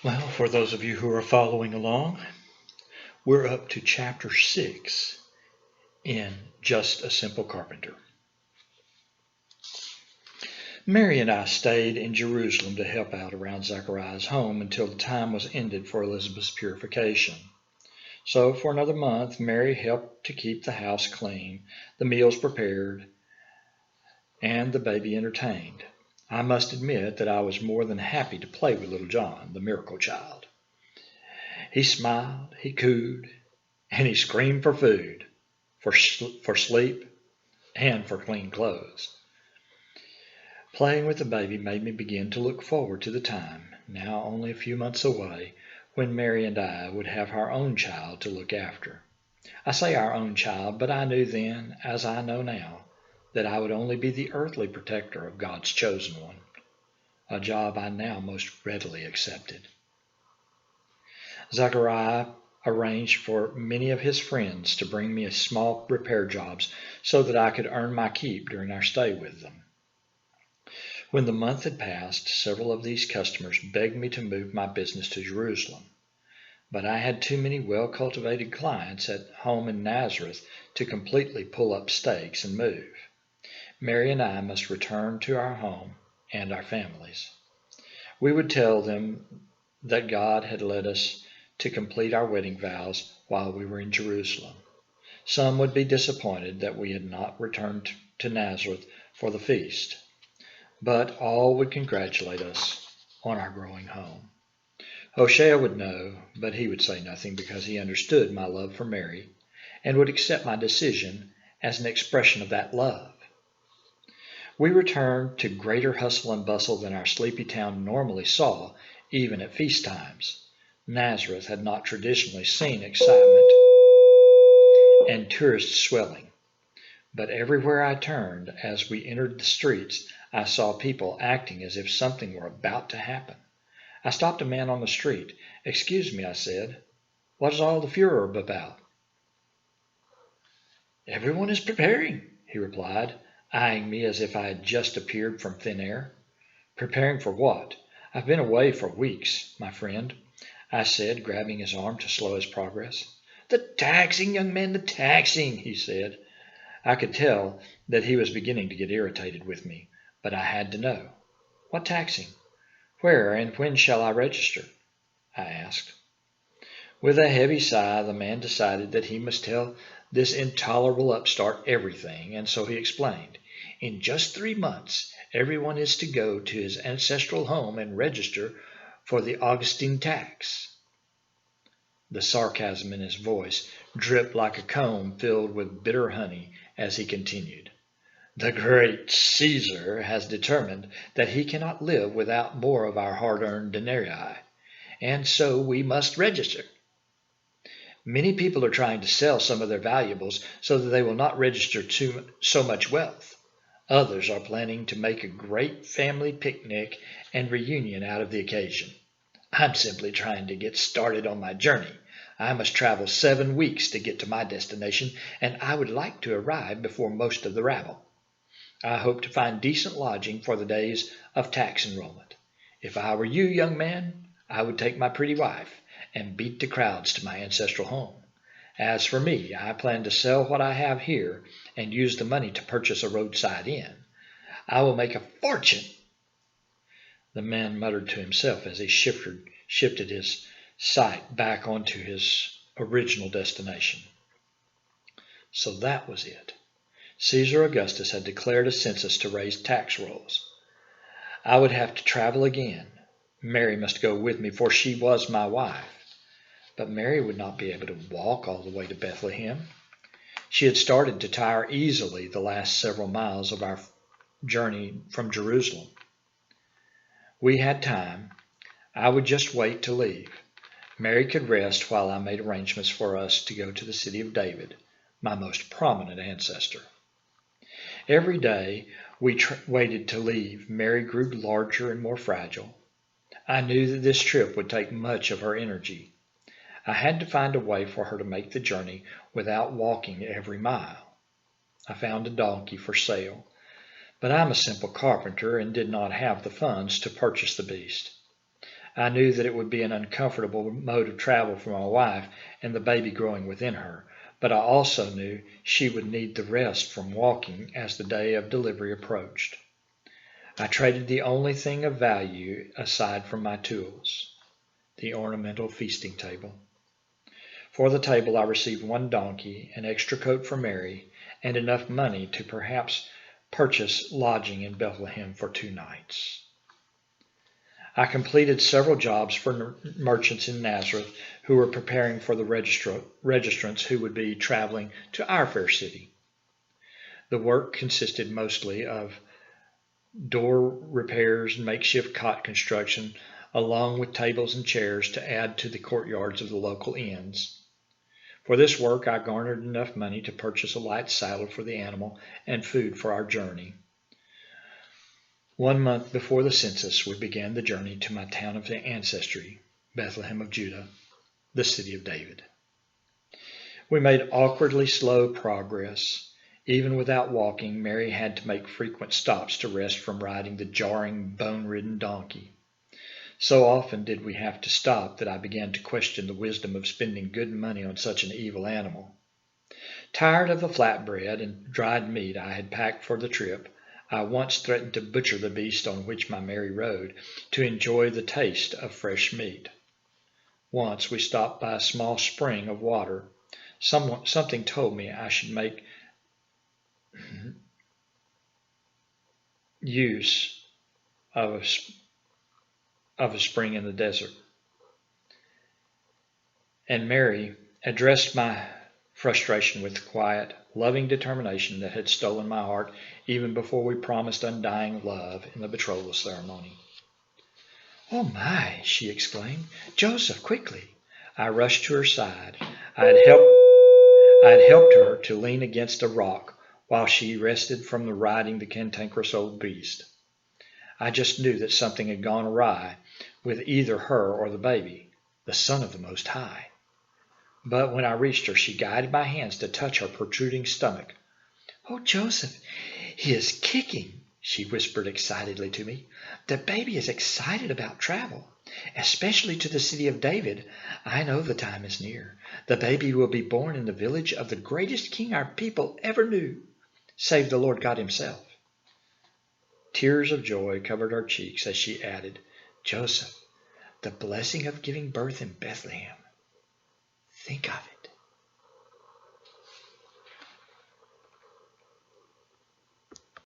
Well, for those of you who are following along, we're up to chapter 6 in Just a Simple Carpenter. Mary and I stayed in Jerusalem to help out around Zechariah's home until the time was ended for Elizabeth's purification. So for another month, Mary helped to keep the house clean, the meals prepared, and the baby entertained. I must admit that I was more than happy to play with little John, the miracle child. He smiled, he cooed, and he screamed for food, for sleep, and for clean clothes. Playing with the baby made me begin to look forward to the time, now only a few months away, when Mary and I would have our own child to look after. I say our own child, but I knew then, as I know now, that I would only be the earthly protector of God's chosen one, a job I now most readily accepted. Zechariah arranged for many of his friends to bring me small repair jobs so that I could earn my keep during our stay with them. When the month had passed, several of these customers begged me to move my business to Jerusalem, but I had too many well-cultivated clients at home in Nazareth to completely pull up stakes and move. Mary and I must return to our home and our families. We would tell them that God had led us to complete our wedding vows while we were in Jerusalem. Some would be disappointed that we had not returned to Nazareth for the feast, but all would congratulate us on our growing home. Hosea would know, but he would say nothing because he understood my love for Mary and would accept my decision as an expression of that love. We returned to greater hustle and bustle than our sleepy town normally saw, even at feast times. Nazareth had not traditionally seen excitement and tourist swelling, but everywhere I turned, as we entered the streets, I saw people acting as if something were about to happen. I stopped a man on the street. "Excuse me," I said. "What is all the furor about?" "Everyone is preparing," he replied, eyeing me as if I had just appeared from thin air. "Preparing for what? I've been away for weeks, my friend," I said, grabbing his arm to slow his progress. "The taxing, young man, the taxing," he said. I could tell that he was beginning to get irritated with me, but I had to know. "What taxing? Where and when shall I register?" I asked. With a heavy sigh, the man decided that he must tell this intolerable upstart everything, and so he explained. "In just 3 months, everyone is to go to his ancestral home and register for the Augustine tax." The sarcasm in his voice dripped like a comb filled with bitter honey as he continued. "The great Caesar has determined that he cannot live without more of our hard-earned denarii, and so we must register. Many people are trying to sell some of their valuables so that they will not register so much wealth. Others are planning to make a great family picnic and reunion out of the occasion. I'm simply trying to get started on my journey. I must travel 7 weeks to get to my destination, and I would like to arrive before most of the rabble. I hope to find decent lodging for the days of tax enrollment. If I were you, young man, I would take my pretty wife and beat the crowds to my ancestral home. As for me, I plan to sell what I have here and use the money to purchase a roadside inn. I will make a fortune." The man muttered to himself as he shifted his sight back onto his original destination. So that was it. Caesar Augustus had declared a census to raise tax rolls. I would have to travel again. Mary must go with me, for she was my wife. But Mary would not be able to walk all the way to Bethlehem. She had started to tire easily the last several miles of our journey from Jerusalem. We had time. I would just wait to leave. Mary could rest while I made arrangements for us to go to the city of David, my most prominent ancestor. Every day we waited to leave, Mary grew larger and more fragile. I knew that this trip would take much of her energy. I had to find a way for her to make the journey without walking every mile. I found a donkey for sale, but I'm a simple carpenter and did not have the funds to purchase the beast. I knew that it would be an uncomfortable mode of travel for my wife and the baby growing within her, but I also knew she would need the rest from walking as the day of delivery approached. I traded the only thing of value aside from my tools, the ornamental feasting table. For the table I received one donkey, an extra coat for Mary, and enough money to perhaps purchase lodging in Bethlehem for 2 nights. I completed several jobs for merchants in Nazareth who were preparing for the registrants who would be traveling to our fair city. The work consisted mostly of door repairs and makeshift cot construction, along with tables and chairs to add to the courtyards of the local inns. For this work I garnered enough money to purchase a light saddle for the animal and food for our journey. 1 month before the census, we began the journey to my town of ancestry, Bethlehem of Judah, the city of David. We made awkwardly slow progress. Even without walking, Mary had to make frequent stops to rest from riding the jarring, bone-ridden donkey. So often did we have to stop that I began to question the wisdom of spending good money on such an evil animal. Tired of the flatbread and dried meat I had packed for the trip, I once threatened to butcher the beast on which my Mary rode to enjoy the taste of fresh meat. Once we stopped by a small spring of water. Something told me I should make use of a spring in the desert. And Mary addressed my frustration with the quiet, loving determination that had stolen my heart even before we promised undying love in the betrothal ceremony. "Oh my!" she exclaimed. "Joseph, quickly!" I rushed to her side. I had helped her to lean against a rock while she rested from the riding the cantankerous old beast. I just knew that something had gone awry with either her or the baby, the Son of the Most High. But when I reached her, she guided my hands to touch her protruding stomach. "Oh, Joseph, he is kicking," she whispered excitedly to me. "The baby is excited about travel, especially to the city of David. I know the time is near. The baby will be born in the village of the greatest king our people ever knew, save the Lord God himself." Tears of joy covered our cheeks as she added, "Joseph, the blessing of giving birth in Bethlehem. Think of it."